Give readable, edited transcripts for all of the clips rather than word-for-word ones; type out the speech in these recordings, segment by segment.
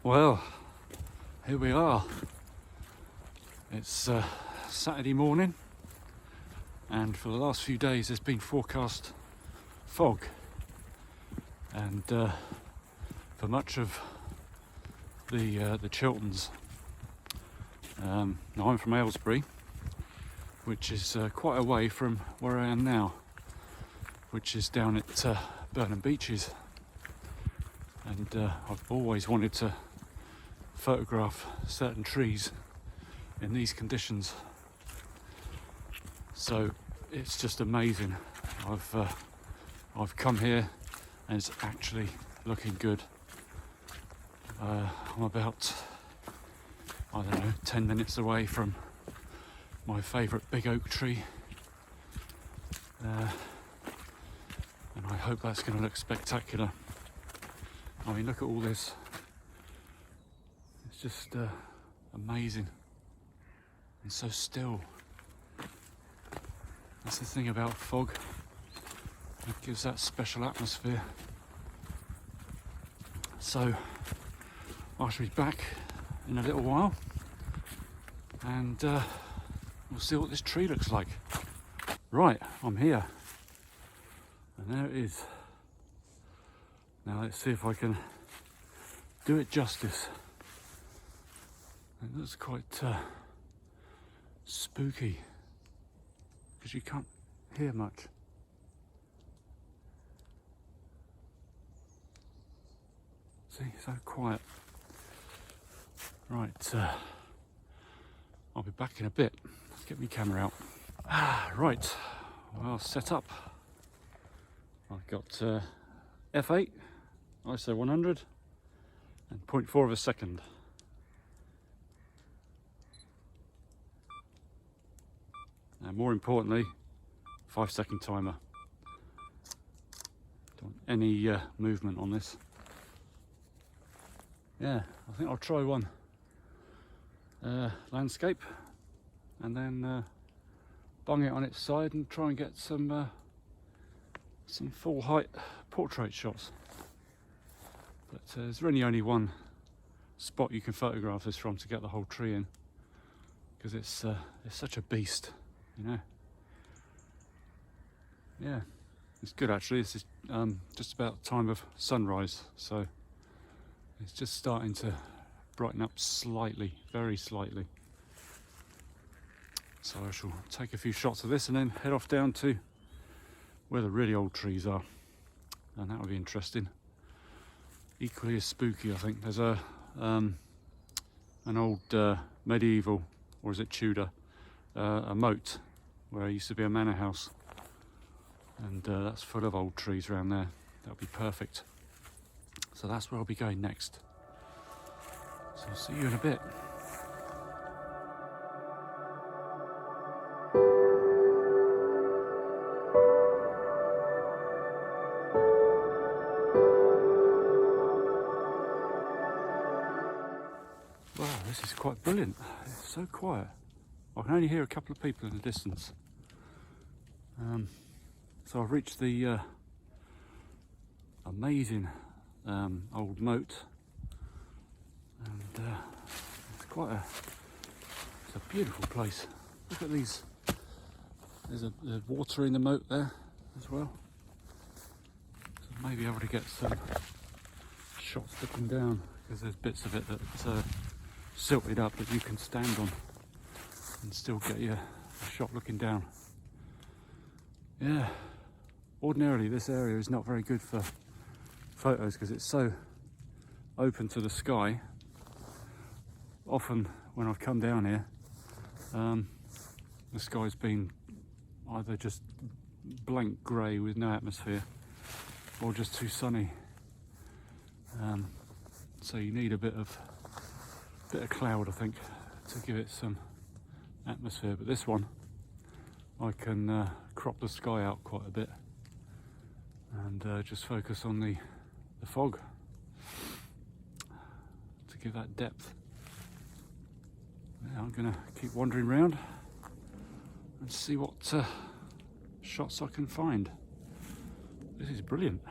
Well, here we are. It's Saturday morning, and for the last few days there's been forecast fog, and for much of the Chilterns. Now I'm from Aylesbury, which is quite away from where I am now, which is down at Burnham Beeches, and I've always wanted to photograph certain trees in these conditions, so it's just amazing. I've come here and it's actually looking good. I'm about, I don't know, 10 minutes away from my favourite big oak tree, and I hope that's going to look spectacular. I mean, look at all this. It's just amazing and so still. That's the thing about fog. It gives that special atmosphere. So I shall be back in a little while, and we'll see what this tree looks like. Right, I'm here, and there it is. Now let's see if I can do it justice. It looks quite spooky because you can't hear much. See, so quiet. Right, I'll be back in a bit. Let's get my camera out. Right, well, set up. I've got f8, ISO 100, and 0.4 of a second. And more importantly, 5-second timer. Don't want any movement on this. Yeah, I think I'll try one landscape, and then bung it on its side and try and get some full height portrait shots. But there's really only one spot you can photograph this from to get the whole tree in, because it's such a beast, you know. Yeah, it's good actually. This is just about time of sunrise, so it's just starting to brighten up slightly, very slightly. So I shall take a few shots of this and then head off down to where the really old trees are, and that will be interesting. Equally as spooky, I think. There's a an old medieval, or is it Tudor, a moat where it used to be a manor house, and that's full of old trees around there. That'll be perfect. So that's where I'll be going next. So I'll see you in a bit. Wow, this is quite brilliant. It's so quiet. I can only hear a couple of people in the distance. So I've reached the amazing old moat, and it's a beautiful place. Look at these. There's water in the moat there as well, so maybe able to get some shots looking down, because there's bits of it that's silted up that you can stand on and still get a shot looking down. Yeah, ordinarily this area is not very good for photos because it's so open to the sky. Often when I've come down here, the sky's been either just blank grey with no atmosphere, or just too sunny. So you need a bit of cloud, I think, to give it some atmosphere. But this one, I can crop the sky out quite a bit and just focus on the fog to give that depth. Now I'm going to keep wandering around and see what shots I can find. This is brilliant.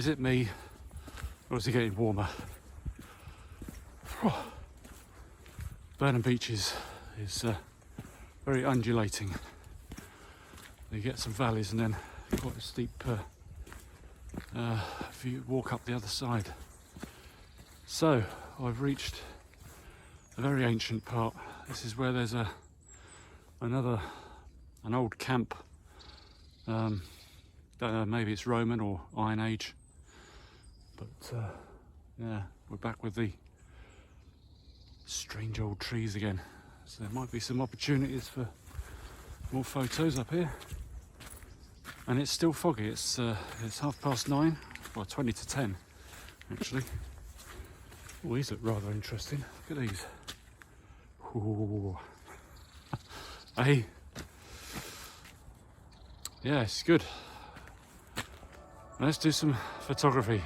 Is it me, or is it getting warmer? Burnham Beeches is very undulating. You get some valleys and then quite a steep view, walk up the other side. So I've reached a very ancient part. This is where there's an old camp. Don't know, maybe it's Roman or Iron Age. But yeah, we're back with the strange old trees again. So there might be some opportunities for more photos up here. And it's still foggy. It's 9:30, well 20 to 10 actually. Oh, these look rather interesting. Look at these. Ooh. Hey. Yeah, it's good. Let's do some photography.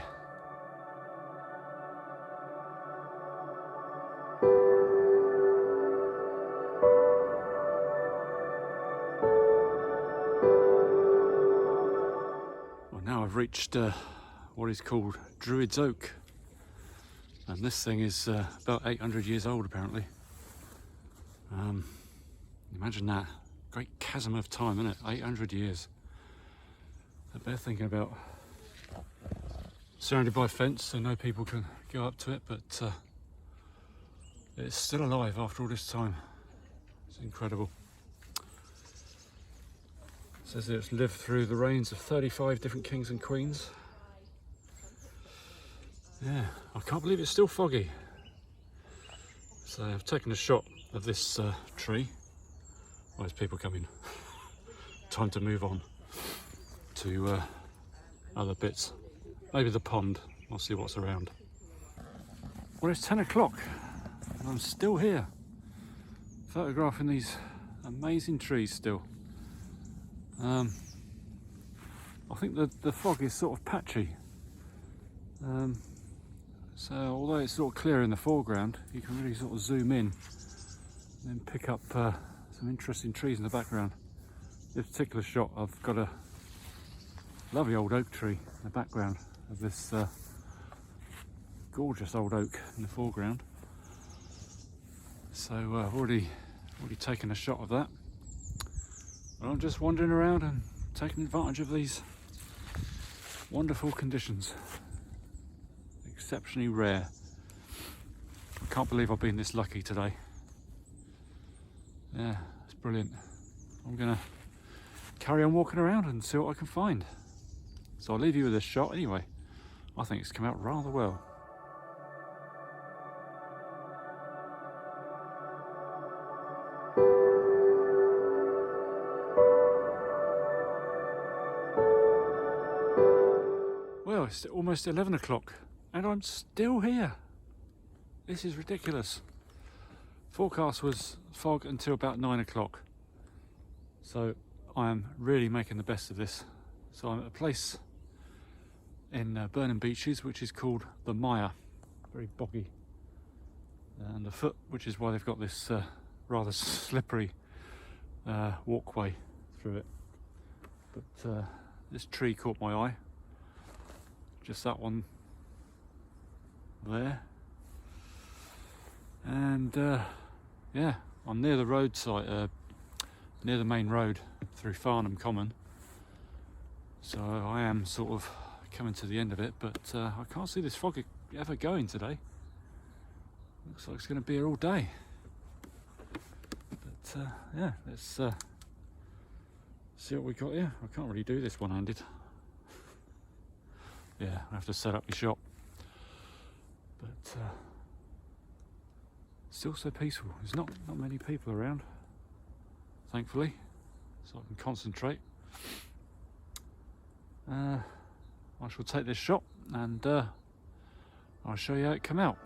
Well, now I've reached what is called Druid's Oak. And this thing is about 800 years old, apparently. Imagine that. Great chasm of time, isn't it? 800 years. I better thinking about surrounded by fence so no people can go up to it, but it's still alive after all this time. It's incredible. It says that it's lived through the reigns of 35 different kings and queens. Yeah, I can't believe it's still foggy. So I've taken a shot of this tree. Well, there's people coming. Time to move on to other bits. Maybe the pond. I'll see what's around. Well, it's 10 o'clock and I'm still here, photographing these amazing trees still. I think the fog is sort of patchy. So although it's sort of clear in the foreground, you can really sort of zoom in and then pick up some interesting trees in the background. This particular shot, I've got a lovely old oak tree in the background of this gorgeous old oak in the foreground. So I've already taken a shot of that. But I'm just wandering around and taking advantage of these wonderful conditions. Exceptionally rare. I can't believe I've been this lucky today. Yeah, it's brilliant. I'm gonna carry on walking around and see what I can find. So I'll leave you with this shot anyway. I think it's come out rather well. Well, it's almost 11 o'clock and I'm still here. This is ridiculous. Forecast was fog until about 9 o'clock. So I am really making the best of this. So I'm at a place in Burnham Beeches, which is called the Mire. Very boggy. And the foot, which is why they've got this rather slippery walkway through it. But this tree caught my eye. Just that one there. And yeah, I'm near the roadside, near the main road through Farnham Common. So I am sort of coming to the end of it, but I can't see this fog ever going today. Looks like it's going to be here all day. But yeah, let's see what we got here. I can't really do this one-handed. Yeah, I have to set up my shop. But still so peaceful. There's not many people around, thankfully, so I can concentrate. I shall take this shot and I'll show you how it came out.